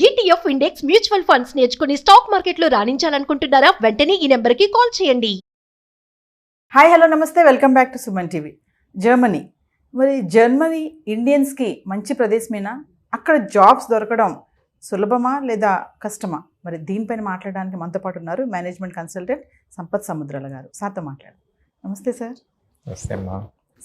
ETF index mutual funds నేర్చుకుని stock మార్కెట్లో రాణించాలనుకుంటున్నారా? వెంటనే ఈ నెంబర్కి కాల్ చేయండి. హాయ్ హలో నమస్తే, welcome back to Suman TV. Germany, మరి జర్మనీ ఇండియన్స్కి మంచి ప్రదేశమేనా? అక్కడ జాబ్స్ దొరకడం సులభమా లేదా కష్టమా? మరి దీనిపైన మాట్లాడడానికి మనతో పాటు ఉన్నారు మేనేజ్మెంట్ కన్సల్టెంట్ సంపత్ సముద్రాల గారు. సార్తో మాట్లాడు. నమస్తే సార్. నమస్తే అమ్మా.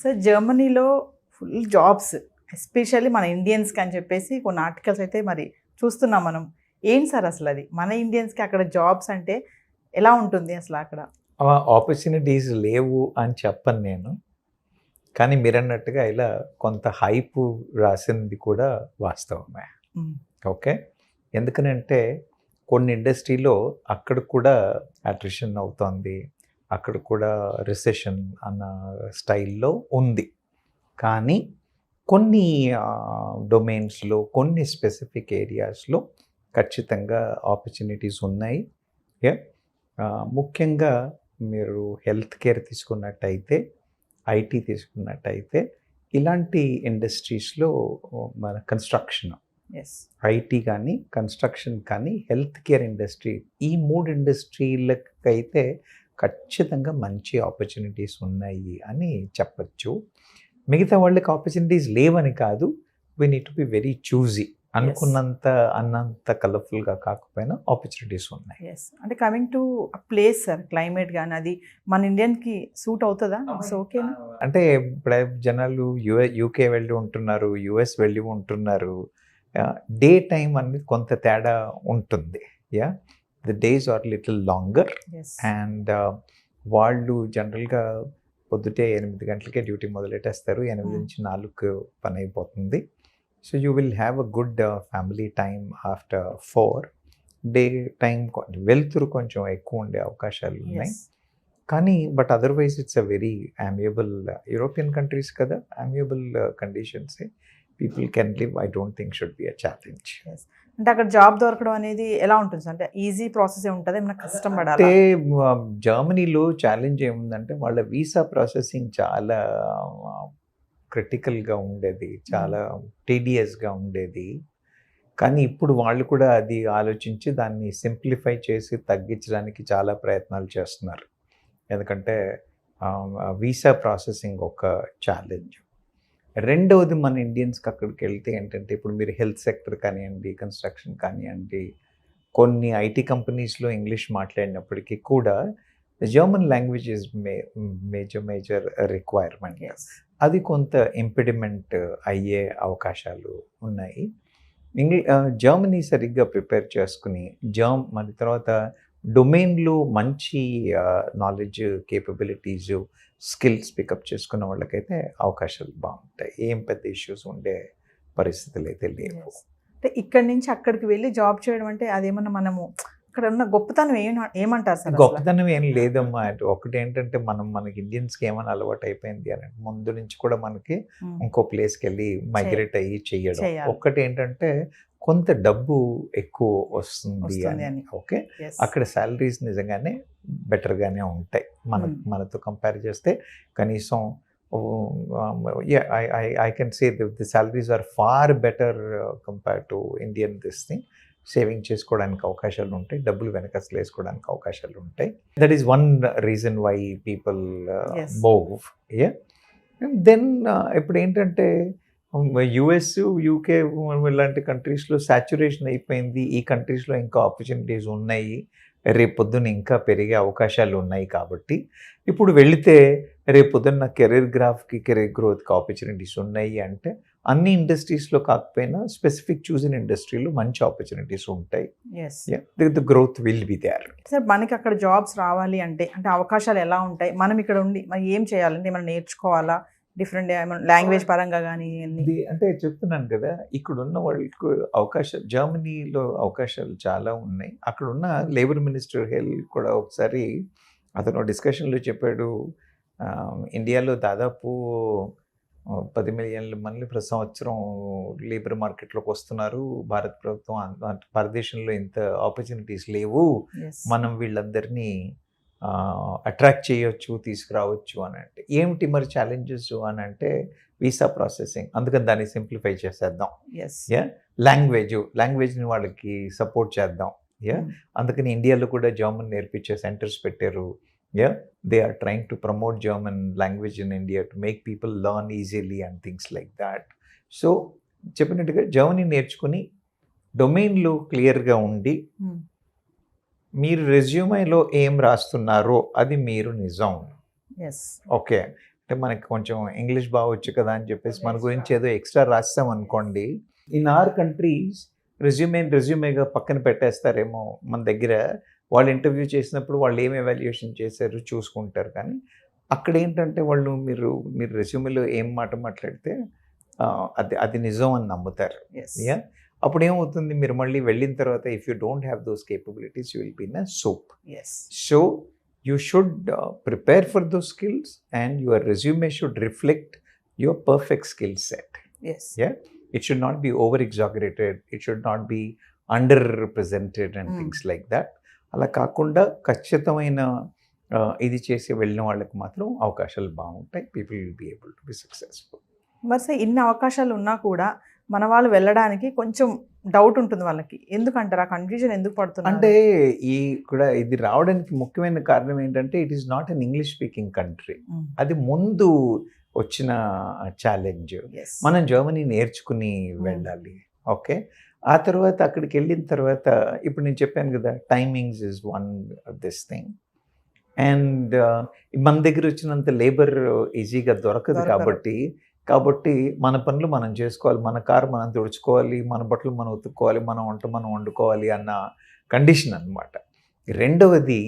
సార్, జర్మనీలో ఫుల్ జాబ్స్, ఎస్పెషల్లీ మన ఇండియన్స్కి అని చెప్పేసి కొన్ని ఆర్టికల్స్ అయితే మరి చూస్తున్నాం మనం. ఏంటి సార్ అసలు అది మన ఇండియన్స్కి అక్కడ జాబ్స్ అంటే ఎలా ఉంటుంది అసలు అక్కడ? ఆపర్చునిటీస్ లేవు అని చెప్పను నేను, కానీ మీరు అన్నట్టుగా ఇలా కొంత హైప్ రాసింది కూడా వాస్తవమే. ఓకే, ఎందుకనంటే కొన్ని ఇండస్ట్రీలో అక్కడ కూడా అట్రిషన్ అవుతోంది, అక్కడ కూడా రిసెషన్ అన్న స్టైల్లో ఉంది. కానీ కొన్ని డొమైన్స్లో, కొన్ని స్పెసిఫిక్ ఏరియాస్లో ఖచ్చితంగా ఆపర్చునిటీస్ ఉన్నాయి. ముఖ్యంగా మీరు హెల్త్ కేర్ తీసుకున్నట్టయితే, ఐటీ తీసుకున్నట్టయితే, ఇలాంటి ఇండస్ట్రీస్లో మన కన్స్ట్రక్షన్, ఐటీ కానీ కన్స్ట్రక్షన్ కానీ హెల్త్ కేర్ ఇండస్ట్రీ, ఈ మూడు ఇండస్ట్రీలకైతే ఖచ్చితంగా మంచి ఆపర్చునిటీస్ ఉన్నాయి అని చెప్పచ్చు. మిగతా వాళ్ళకి ఆపర్చునిటీస్ లేవని కాదు, we need to be very choosy. అన్నంత కలర్ఫుల్గా కాకపోయినా ఆపర్చునిటీస్ ఉన్నాయి. అంటే coming to place sir, climate కానీ అది మన ఇండియన్కి సూట్ అవుతుందా? ఓకేనా? అంటే ఇప్పుడు జనాలు యూకే వెళ్ళి ఉంటున్నారు, యుఎస్ వెళ్ళి ఉంటున్నారు. డే టైం అనేది కొంత తేడా ఉంటుంది. The days are little longer and వాళ్ళు జనరల్గా పొద్దుటే 8 గంటలకే డ్యూటీ మొదలెట్టేస్తారు, 8 నుంచి 4 పని అయిపోతుంది. So you will have a good family time after 4. Day time వెళ్తురు కొంచెం ఎక్కువ ఉండే అవకాశాలు ఉన్నాయి. కానీ but otherwise it's a very amiable, European countries కదా, అమియబుల్ కండిషన్సే. People can live. I don't think should be a challenge. అంటే అక్కడ జాబ్ దొరకడం అనేది ఎలా ఉంటుంది? అంటే ఈజీ ప్రాసెస్ ఉంటుంది, ఏమైనా కష్టం పడాలి? అంటే జర్మనీలో ఛాలెంజ్ ఏముందంటే వాళ్ళ వీసా ప్రాసెసింగ్ చాలా క్రిటికల్గా ఉండేది, చాలా టీడియస్గా ఉండేది. కానీ ఇప్పుడు వాళ్ళు కూడా అది ఆలోచించి దాన్ని సింప్లిఫై చేసి తగ్గించడానికి చాలా ప్రయత్నాలు చేస్తున్నారు. ఎందుకంటే వీసా ప్రాసెసింగ్ ఒక ఛాలెంజ్. రెండవది, మన ఇండియన్స్కి అక్కడికి వెళ్తే ఏంటంటే, ఇప్పుడు మీరు హెల్త్ సెక్టర్ కానివ్వండి, కన్స్ట్రక్షన్ కానివ్వండి, కొన్ని ఐటీ కంపెనీస్లో ఇంగ్లీష్ మాట్లాడినప్పటికీ కూడా German language is major requirement. అది కొంత ఇంపిడిమెంట్ అయ్యే అవకాశాలు ఉన్నాయి. జర్మనీ సరిగ్గా ప్రిపేర్ చేసుకుని మరి తర్వాత డొమైన్లో మంచి నాలెడ్జ్, కేపబిలిటీస్, స్కిల్స్ పికప్ చేసుకున్న వాళ్ళకైతే అవకాశాలు బాగుంటాయి. ఏం పెద్ద ఇష్యూస్ ఉండే పరిస్థితులు అయితే లేవు. అంటే ఇక్కడి నుంచి అక్కడికి వెళ్ళి జాబ్ చేయడం అంటే అదేమన్నా మనము అక్కడ ఉన్న గొప్పతనం ఏమంటారు సార్? గొప్పతనం ఏం లేదమ్మా. ఒకటి ఏంటంటే మనకి ఇండియన్స్కి ఏమైనా అలవాటు అయిపోయింది అని ముందు నుంచి కూడా మనకి ఇంకో ప్లేస్కి వెళ్ళి మైగ్రేట్ అయ్యి చేయడం. ఒక్కటి ఏంటంటే కొంత డబ్బు ఎక్కువ వస్తుంది అని. ఓకే, అక్కడ శాలరీస్ నిజంగానే బెటర్గానే ఉంటాయి మనతో కంపేర్ చేస్తే. కనీసం I can say the salaries are far better compare to Indian this thing. Saving చేసుకోవడానికి అవకాశాలు ఉంటాయి, డబ్బులు వెనకసలు వేసుకోవడానికి అవకాశాలు ఉంటాయి. That is one reason why people move. Then ఇప్పుడు ఏంటంటే యుఎస్, యూకే ఇలాంటి కంట్రీస్లో సాచ్యురేషన్ అయిపోయింది. ఈ కంట్రీస్లో ఇంకా ఆపర్చునిటీస్ ఉన్నాయి, రేపొద్దున ఇంకా పెరిగే అవకాశాలు ఉన్నాయి. కాబట్టి ఇప్పుడు వెళితే రేపొద్దున్న కెరీర్ గ్రోత్కి ఆపర్చునిటీస్ ఉన్నాయి. అంటే అన్ని ఇండస్ట్రీస్లో కాకపోయినా స్పెసిఫిక్ చూసిన ఇండస్ట్రీలో మంచి ఆపర్చునిటీస్ ఉంటాయి. The growth will be there. Sir, మనకి అక్కడ జాబ్స్ రావాలి అంటే అవకాశాలు ఎలా ఉంటాయి? మనం ఇక్కడ ఉండి మరి ఏం చేయాలంటే మనం నేర్చుకోవాలా? డిఫరెంట్ లాంగ్వేజ్ పరంగా కానీ అంటే చెప్తున్నాను కదా, ఇక్కడ ఉన్న వాళ్ళకు అవకాశాలు, జర్మనీలో అవకాశాలు చాలా ఉన్నాయి. అక్కడ ఉన్న లేబర్ మినిస్టర్ హెల్ కూడా ఒకసారి అతను డిస్కషన్లో చెప్పాడు, ఇండియాలో దాదాపు 10 మిలియన్ల మంది ప్రతి సంవత్సరం లేబర్ మార్కెట్లోకి వస్తున్నారు. భారతదేశంలో ఇంత ఆపర్చునిటీస్ లేవు, మనం వీళ్ళందరినీ అట్రాక్ట్ చేయొచ్చు, తీసుకురావచ్చు అని అంటే. ఏమిటి మరి ఛాలెంజెస్ అని అంటే, వీసా ప్రాసెసింగ్, అందుకని దాన్ని సింప్లిఫై చేసేద్దాం. ఎస్. లాంగ్వేజ్ని వాళ్ళకి సపోర్ట్ చేద్దాం. అందుకని ఇండియాలో కూడా జర్మన్ నేర్పించే సెంటర్స్ పెట్టారు. They are trying to promote German language in India to make people learn easily and things like that. So చెప్పినట్టుగా జర్మనీ నేర్చుకుని డొమైన్లో క్లియర్గా ఉండి మీరు రెజ్యూమేలో ఏం రాస్తున్నారో అది మీరు నిజం. ఎస్. ఓకే, అంటే మనకి కొంచెం ఇంగ్లీష్ బాగొచ్చు కదా అని చెప్పేసి మన గురించి ఏదో ఎక్స్ట్రా రాస్తాం అనుకోండి, ఇన్ ఆర్ కంట్రీస్ రెజ్యూమేగా పక్కన పెట్టేస్తారేమో. మన దగ్గర వాళ్ళు ఇంటర్వ్యూ చేసినప్పుడు వాళ్ళు ఏం ఎవాల్యుయేషన్ చేశారు చూసుకుంటారు, కానీ అక్కడ ఏంటంటే వాళ్ళు మీరు రెజ్యూమేలో ఏం మాట మాట్లాడితే అది నిజం అని నమ్ముతారు. అప్పుడు ఏమవుతుంది, మీరు మళ్ళీ వెళ్ళిన తర్వాత if you don't have those capabilities you will be in a soup. So you should prepare for those skills and your resume should reflect your perfect skill set. Yes. Yeah, it should not be over exaggerated, it should not be underrepresented and things like that. అలా కాకుండా ఖచ్చితమైన ఇది చేసి వెళ్ళిన వాళ్ళకి మాత్రం అవకాశాలు బాగుంటాయి. People will be able to be successful. మరి ఇన్ని అవకాశాలు ఉన్నా కూడా మన వాళ్ళు వెళ్ళడానికి కొంచెం డౌట్ ఉంటుంది వాళ్ళకి. ఎందుకంటారు, ఆ కన్ఫ్యూజన్ ఎందుకు పడుతుంది? అంటే ఇది రావడానికి ముఖ్యమైన కారణం ఏంటంటే it is not an English speaking country. అది ముందు వచ్చిన ఛాలెంజ్. మనం జర్మనీ నేర్చుకుని వెళ్ళాలి. ఓకే, ఆ తర్వాత అక్కడికి వెళ్ళిన తర్వాత ఇప్పుడు నేను చెప్పాను కదా, timings is one this thing. And మన దగ్గర వచ్చినంత లేబర్ ఈజీగా దొరకదు. కాబట్టి మన పనులు మనం చేసుకోవాలి, మన కారు మనం తుడుచుకోవాలి, మన బట్టలు మనం ఉతుక్కోవాలి, మన వంట మనం వండుకోవాలి అన్న కండిషన్ అన్నమాట. రెండవది,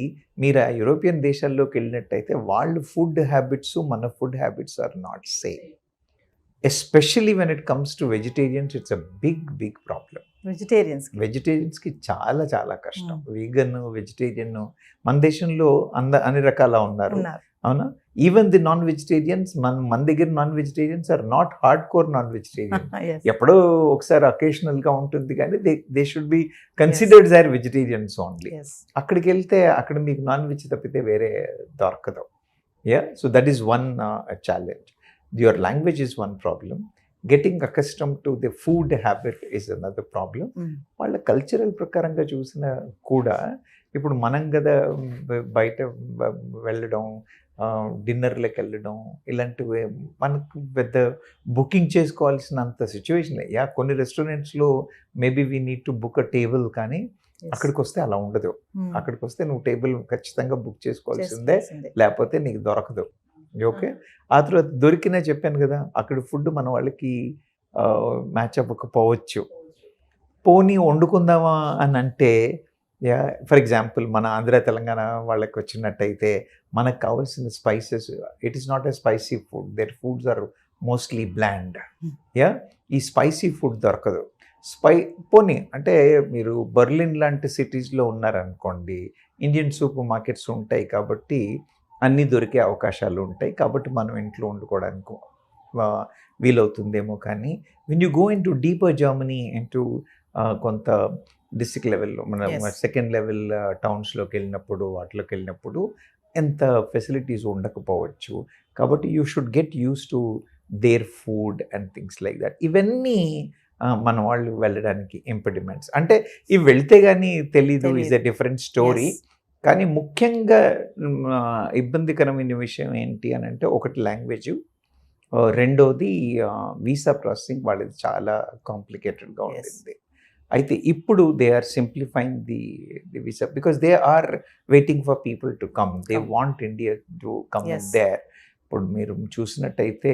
మీరు ఆ యూరోపియన్ దేశాల్లోకి వెళ్ళినట్టయితే వాళ్ళు ఫుడ్ హ్యాబిట్స్ మన food habits are not same. Especially when it comes to vegetarians it's a big problem. వెజిటేరియన్స్కి చాలా చాలా కష్టం. వీగన్, వెజిటేరియన్ మన దేశంలో అన్ని రకాల ఉన్నారు, అవునా? ఈవెన్ ది నాన్ వెజిటేరియన్స్ మన దగ్గర non vegetarians are not hard core non vegetarian. ఎప్పుడో ఒకసారి అకేషనల్గా ఉంటుంది, కానీ they should be considered as vegetarians only. అక్కడికి వెళ్తే అక్కడ మీకు నాన్ వెజ్ తప్పితే వేరే దొరకదు. So that is one challenge. Your language is one problem. Getting accustomed to the food habit is another problem. వాళ్ళ కల్చరల్ ప్రకారంగా చూసిన కూడా ఇప్పుడు మనం కదా బయట వెళ్ళడం, డిన్నర్లకు వెళ్ళడం ఇలాంటివి మనకు పెద్ద బుకింగ్ చేసుకోవాల్సినంత సిచ్యువేషన్. కొన్ని రెస్టారెంట్స్లో maybe we need to book a table, కానీ అక్కడికి వస్తే అలా ఉండదు. అక్కడికి వస్తే నువ్వు టేబుల్ ఖచ్చితంగా బుక్ చేసుకోవాల్సిందే, లేకపోతే నీకు దొరకదు. ఓకే, ఆ తర్వాత దొరికినా చెప్పాను కదా, అక్కడ ఫుడ్ మన వాళ్ళకి మ్యాచ్ అవ్వకపోవచ్చు. పోనీ వండుకుందామా అని అంటే, ఫర్ ఎగ్జాంపుల్ మన ఆంధ్ర తెలంగాణ వాళ్ళకి వచ్చినట్టయితే మనకు కావాల్సిన spices, it is not a spicy food, there foods are mostly bland. ఈ స్పైసీ ఫుడ్ దొరకదు. పోనీ అంటే మీరు బర్లిన్ లాంటి సిటీస్లో ఉన్నారనుకోండి, ఇండియన్ సూపర్ మార్కెట్స్ ఉంటాయి కాబట్టి అన్నీ దొరికే అవకాశాలు ఉంటాయి, కాబట్టి మనం ఇంట్లో వండుకోవడానికి వీలవుతుందేమో. కానీ when you go in to deeper Germany into కొంత డిస్ట్రిక్ట్ లెవెల్లో మన సెకండ్ లెవెల్ టౌన్స్లోకి వెళ్ళినప్పుడు, వాటిలోకి వెళ్ళినప్పుడు ఎంత ఫెసిలిటీస్ ఉండకపోవచ్చు. కాబట్టి you should get use to their food and things like that. ఇవన్నీ మన వాళ్ళు వెళ్ళడానికి ఇంపెడిమెంట్స్. అంటే ఇవి వెళ్తే కానీ తెలీదు, ఈజ్ ఎ డిఫరెంట్ స్టోరీ. కానీ ముఖ్యంగా ఇబ్బందికరమైన విషయం ఏంటి అని అంటే, ఒకటి లాంగ్వేజ్, రెండోది వీసా ప్రాసెసింగ్ వాళ్ళది చాలా కాంప్లికేటెడ్గా ఉంటుంది. అయితే ఇప్పుడు they are simplifying the visa because they are waiting for people to come. They want India to come there. ఇప్పుడు మీరు చూసినట్టయితే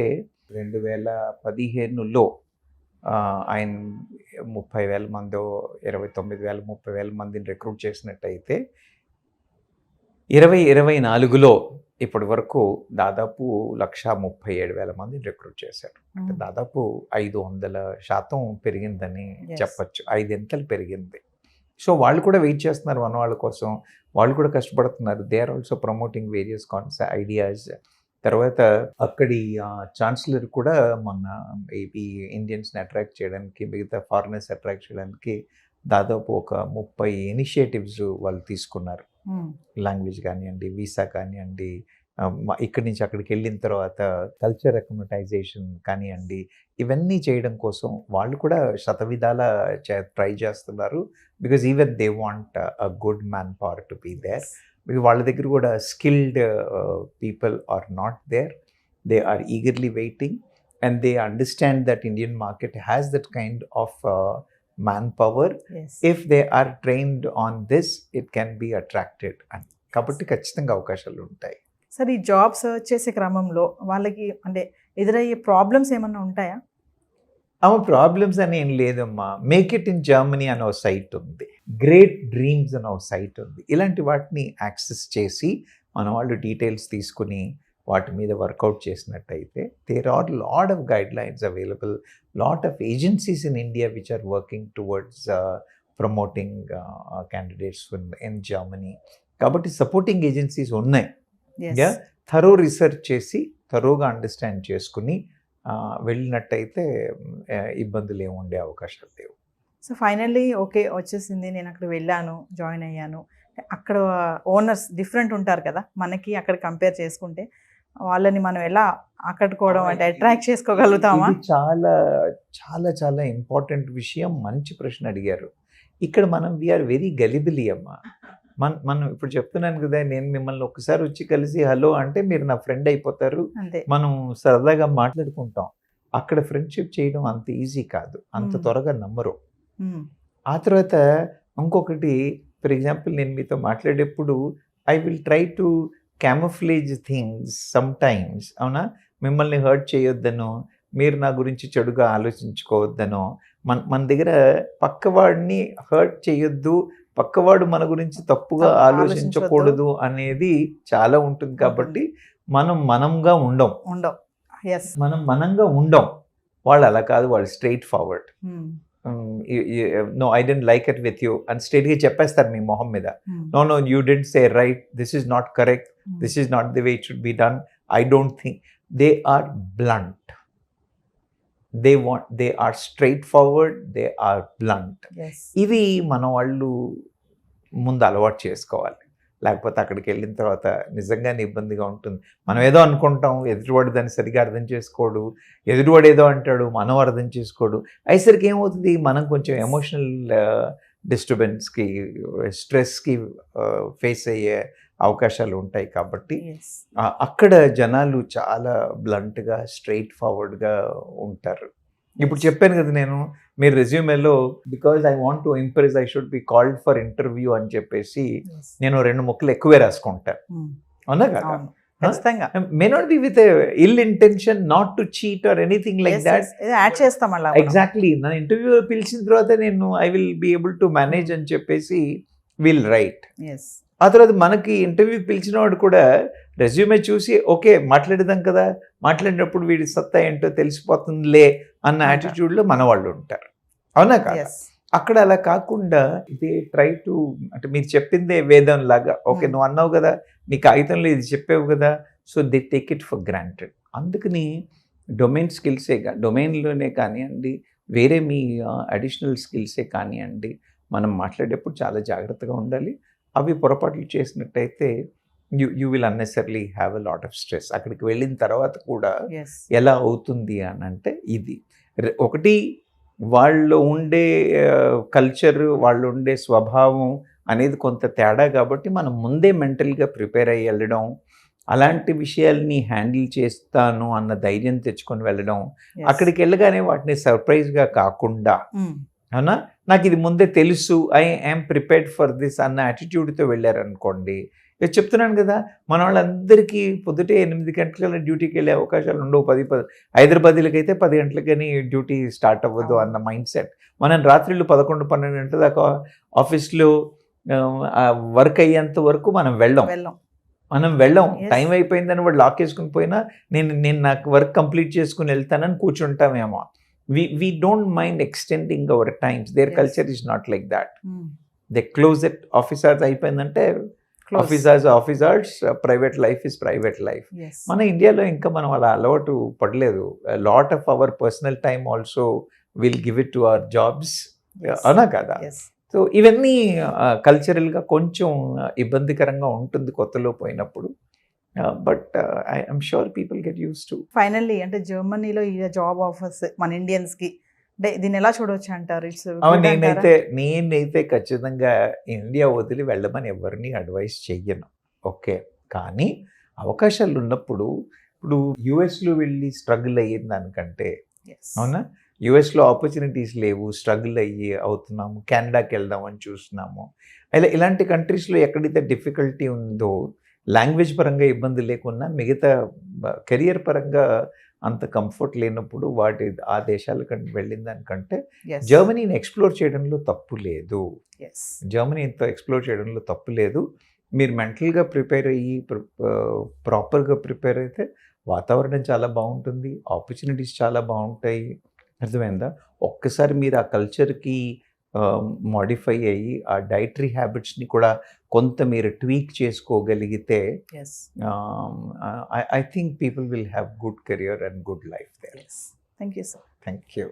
2015లో ఆయన 30,000 మందో 29,000 30,000 మందిని రిక్రూట్ చేసినట్టయితే 2024లో ఇప్పటి వరకు దాదాపు 137,000 మందిని రిక్రూట్ చేశారు. అంటే దాదాపు 500% పెరిగిందని చెప్పచ్చు. 5 అంతలు పెరిగింది. సో వాళ్ళు కూడా వెయిట్ చేస్తున్నారు మన వాళ్ళ కోసం, వాళ్ళు కూడా కష్టపడుతున్నారు. They are also promoting various ideas. తర్వాత అక్కడి ఛాన్సలర్ కూడా మొన్న ఈ ఇండియన్స్ని అట్రాక్ట్ చేయడానికి, మిగతా ఫారినర్స్ అట్రాక్ట్ చేయడానికి దాదాపు ఒక 30 ఇనిషియేటివ్స్ వాళ్ళు తీసుకున్నారు. లాంగ్వేజ్ కానివ్వండి, వీసా కానివ్వండి, ఇక్కడి నుంచి అక్కడికి వెళ్ళిన తర్వాత కల్చర్ అక్లిమటైజేషన్ కానివ్వండి, ఇవన్నీ చేయడం కోసం వాళ్ళు కూడా శతవిధాల ట్రై చేస్తున్నారు. Because even they want a good manpower to be there. వాళ్ళ దగ్గర కూడా skilled people are not there. They are eagerly waiting and they understand that Indian market has that kind of manpower. Yes. If they are trained on this, it can be attracted. And కాబట్టి ఖచ్చితంగా అవకాశాలు ఉంటాయి. Sir, ఈ job search చేసే క్రమంలో వాళ్ళకి అంటే ఎదురయ్యే ప్రాబ్లమ్స్ ఏమన్నా ఉంటాయా? ప్రాబ్లమ్స్ అని ఏం లేదమ్మా. మేక్ ఇట్ ఇన్ జర్మనీ అనే ఒక సైట్ ఉంది, గ్రేట్ డ్రీమ్స్ అనే ఒక సైట్ ఉంది. ఇలాంటి వాటిని యాక్సెస్ చేసి మన వాళ్ళు డీటెయిల్స్ తీసుకుని వాటి మీద వర్కౌట్ చేసినట్టయితే there are lot of guidelines available, lot of agencies in India which are working towards promoting candidates in Germany. కాబట్టి సపోర్టింగ్ ఏజెన్సీస్ ఉన్నాయి. Yes. థరో రీసెర్చ్ చేసి థరోగా అండర్స్టాండ్ చేసుకుని వెళ్ళినట్టయితే ఇబ్బందులు ఏమి ఉండే అవకాశాలు లేవు. సో ఫైనల్లీ ఓకే వచ్చేసింది, నేను అక్కడ వెళ్ళాను, జాయిన్ అయ్యాను. అక్కడ ఓనర్స్ డిఫరెంట్ ఉంటారు కదా, మనకి అక్కడ కంపేర్ చేసుకుంటే వాళ్ళని మనం ఎలా ఆకట్టుకోవడం అంటే అట్రాక్ట్ చేసుకోగలుగుతామా? ఇది చాలా చాలా చాలా ఇంపార్టెంట్ విషయం. మంచి ప్రశ్న అడిగారు. ఇక్కడ మనం వీఆర్ వెరీ గలిబిలి అమ్మా. మనం ఇప్పుడు చెప్తున్నాను కదా, నేను మిమ్మల్ని ఒక్కసారి వచ్చి కలిసి హలో అంటే మీరు నా ఫ్రెండ్ అయిపోతారు, అంతే. మనం సరదాగా మాట్లాడుకుంటాం. అక్కడ ఫ్రెండ్షిప్ చేయడం అంత ఈజీ కాదు, అంత త్వరగా నమ్మరు. ఆ తర్వాత ఇంకొకటి, ఫర్ ఎగ్జాంపుల్ నేను మీతో మాట్లాడేప్పుడు I will try to camouflage things some times. అవునా, మిమ్మల్ని హర్ట్ చేయొద్దనో, మీరు నా గురించి చెడుగా ఆలోచించుకోవద్దనో, మన దగ్గర పక్కవాడిని హర్ట్ చేయొద్దు, పక్కవాడు మన గురించి తప్పుగా ఆలోచించకూడదు అనేది చాలా ఉంటుంది. కాబట్టి మనంగా ఉండం. మనంగా ఉండం. వాళ్ళు అలా కాదు, వాళ్ళు straightforward. No I don't like it with you అని స్ట్రైట్గా చెప్పేస్తారు మీ మొహం మీద. No you don't say right, this is not correct, this is not the way it should be done, I don't think. They are blunt, they are straightforward, they are blunt. ఇవి మన వాళ్ళు ముందు అలవాటు చేసుకోవాలి. లేకపోతే అక్కడికి వెళ్ళిన తర్వాత నిజంగానే ఇబ్బందిగా ఉంటుంది. మనం ఏదో అనుకుంటాం, ఎదుటివాడు దాన్ని సరిగా అర్థం చేసుకోడు, ఎదుటివాడు ఏదో అంటాడు, మనం అర్థం చేసుకోడు. అయ్యేసరికి ఏమవుతుంది, మనం కొంచెం ఎమోషనల్ డిస్టర్బెన్స్కి, స్ట్రెస్కి ఫేస్ అయ్యే అవకాశాలు ఉంటాయి. కాబట్టి అక్కడ జనాలు చాలా బ్లంట్గా, స్ట్రైట్ ఫార్వర్డ్గా ఉంటారు. ఇప్పుడు చెప్పాను కదా నేను, మీరు రెజ్యూమేలో because I want to impress I should be called for interview అని చెప్పేసి నేను 2 ముక్కలు ఎక్కువే రాసుకుంటాను. అవునా కదా? May not be with ill intention, not to cheat or anything like that. Exactly. నా ఇంటర్వ్యూ పిలిచిన తర్వాత నేను I will be able to manage అని చెప్పేసి విల్ రైట్. ఆ తర్వాత మనకి ఇంటర్వ్యూ పిలిచిన వాడు కూడా రెజ్యూమే చూసి ఓకే మాట్లాడదాం కదా, మాట్లాడినప్పుడు వీడి సత్తా ఏంటో తెలిసిపోతుందిలే అన్న యాటిట్యూడ్లో మన వాళ్ళు ఉంటారు. అవునా కాదా? అక్కడ అలా కాకుండా ఇది ట్రై టు, అంటే మీరు చెప్పిందే వేదం లాగా, ఓకే నువ్వు అన్నావు కదా, నీ కాగితంలో ఇది చెప్పావు కదా, so they take it for granted. అందుకని డొమైన్ స్కిల్సే, డొమైన్లోనే కానివ్వండి, వేరే మీ అడిషనల్ స్కిల్సే కానివ్వండి, మనం మాట్లాడేప్పుడు చాలా జాగ్రత్తగా ఉండాలి. అవి పొరపాట్లు చేసినట్టయితే you will unnecessarily have a lot of stress. అక్కడికి వెళ్ళిన తర్వాత కూడా ఎలా అవుతుంది అని అంటే, ఇది ఒకటి వాళ్ళు ఉండే కల్చర్, వాళ్ళు ఉండే స్వభావం అనేది కొంత తేడా. కాబట్టి మనం ముందే మెంటల్గా ప్రిపేర్ అయ్యి వెళ్ళడం, అలాంటి విషయాల్ని హ్యాండిల్ చేస్తాను అన్న ధైర్యం తెచ్చుకొని వెళ్ళడం, అక్కడికి వెళ్ళగానే వాటిని సర్ప్రైజ్గా కాకుండా, అవునా నాకు ఇది ముందే తెలుసు, I am prepared for this అన్న యాటిట్యూడ్తో వెళ్ళారనుకోండి. ఇక చెప్తున్నాను కదా, మన వాళ్ళందరికీ పొద్దుటే 8 గంటల డ్యూటీకి వెళ్ళే అవకాశాలు ఉండవు. 10 హైదరాబాదీలకైతే 10 గంటలకని డ్యూటీ స్టార్ట్ అవ్వదు అన్న మైండ్ సెట్. మనం రాత్రిళ్ళు 11-12 గంటల దాకా ఆఫీస్లో వర్క్ అయ్యేంత వరకు మనం వెళ్ళం. టైం అయిపోయిందని వాడు లాక్ వేసుకుని పోయినా నేను నాకు వర్క్ కంప్లీట్ చేసుకుని వెళ్తానని కూర్చుంటామేమో. We don't mind extending our times. Their culture is not like that. They close it. Office hours అయిపోయిందంటే office hours, private life is private life. మన ఇండియాలో ఇంకా మనం అలా అలవాటు పడలేదు. Lot of our personal time also will give it to our jobs. అవునా కదా? సో ఇవన్నీ కల్చరల్గా కొంచెం ఇబ్బందికరంగా ఉంటుంది కొత్తలో పోయినప్పుడు. But I'm sure people get use to. Finally అంటే జర్మనీలో ఈ జాబ్ ఆఫర్స్ మన ఇండియన్స్కి అంటే దీన్ని ఎలా చూడవచ్చు అంటారు? ఇట్స్ నేనైతే ఖచ్చితంగా ఇండియా వదిలి వెళ్ళమని ఎవరిని అడ్వైస్ చెయ్యను. ఓకే, కానీ అవకాశాలు ఉన్నప్పుడు ఇప్పుడు యుఎస్లో వెళ్ళి స్ట్రగుల్ అయ్యిన దానికంటే, అవునా, యుఎస్లో ఆపర్చునిటీస్ లేవు, స్ట్రగుల్ అయ్యి అవుతున్నాము, కెనడాకి వెళ్దామని చూస్తున్నాము. ఇలాంటి కంట్రీస్లో ఎక్కడైతే డిఫికల్టీ ఉందో, లాంగ్వేజ్ పరంగా ఇబ్బంది లేకున్నా మిగతా కెరియర్ పరంగా అంత కంఫర్ట్ లేనప్పుడు ఆ దేశాలకు వెళ్ళిన దానికంటే జర్మనీని ఎక్స్ప్లోర్ చేయడంలో తప్పు లేదు. జర్మనీతో ఎక్స్ప్లోర్ చేయడంలో తప్పు లేదు. మీరు మెంటల్గా ప్రిపేర్ అయ్యి ప్రాపర్గా ప్రిపేర్ అయితే వాతావరణం చాలా బాగుంటుంది, ఆపర్చునిటీస్ చాలా బాగుంటాయి. అర్థమైందా? ఒక్కసారి మీరు ఆ కల్చర్కి మోడిఫై అయ్యి ఆ డైటరీ హ్యాబిట్స్ని కూడా కొంత మీరు ట్వీక్ చేసుకోగలిగితే I think people will have good career and good life there. Thank you sir. Thank you.